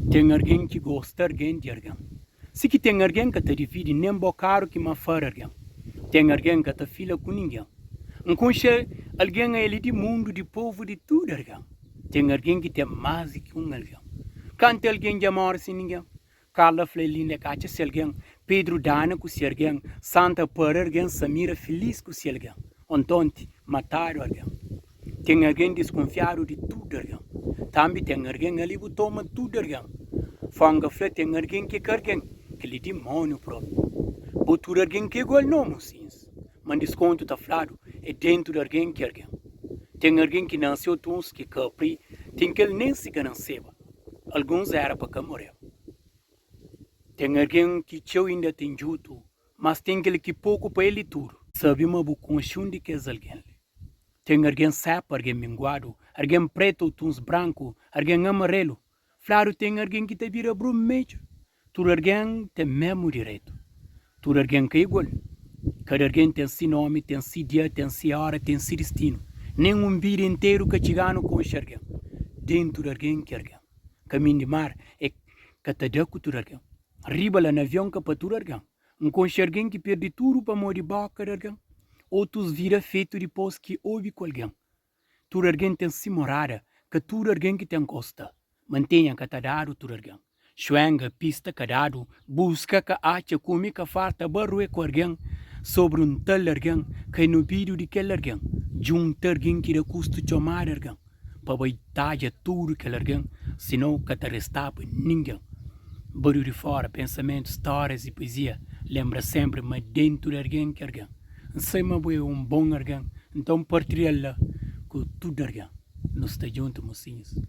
Tem alguém que gosta de alguém. Se que tem alguém que te divide nem bocaro que ma far alguém. Tem alguém que te fila com ninguém. Enconche alguém é ele de mundo, de povo, de tudo alguém. Tem alguém que tem mais que alguém. Cante alguém de amor sem ninguém. Carla Flelinda cacha se alguém. Pedro Dana com se alguém. Santa para alguém. Samira feliz com se alguém. Ontonte matar alguém. Tem alguém desconfiado de tudo alguém. Também tem alguém ali que toma tudo alguém. Fanga fle tem alguém que carguém. Que lhe demônio próprio. Botur alguém que igual não, mocinhos. Mas desconto tá flado. É dentro de alguém que alguém. Tem alguém que nasceu tons que capri. Tem que ele nem se nasceba. Alguns era para que morreu. Tem alguém que teu ainda tem juto. Mas tem aquele que pouco para ele tudo. Sabe uma buconchão de que é alguém. Tem alguém sapo, alguém minguado. Alguém preto, tons branco. Alguém amarelo. Claro, tem alguém que te vira brumejo. Tu alguém tem mesmo direito. Tu alguém que é igual. Cada alguém tem si nome, tem si dia, tem si hora, tem si destino. Nenhum vida inteiro que chegano com alguém. Dentro de alguém que alguém. Caminho de mar é que te dá com tu alguém. Riba lá no avião que para tu alguém. Com alguém que perde tudo para morrer boca de alguém. Outros vira feito depois que ouve com alguém. Tu alguém tem si morada, que tu alguém que tem costa. Mantenha que te dado tu alguém. Schwenga, pista que dado, busca que acha come que farta barroe com alguém. Sobre tal alguém, que no vídeo de aquele alguém. Junta alguém que dá custo chamar alguém. Para baitar tudo que alguém, senão que te restava ninguém. Barulho de fora, pensamentos, histórias e poesia. Lembra sempre, mas dentro de alguém que alguém. Sei mas é bom alguém. Então partilha com tudo alguém. Nós estamos juntos, mocinhos.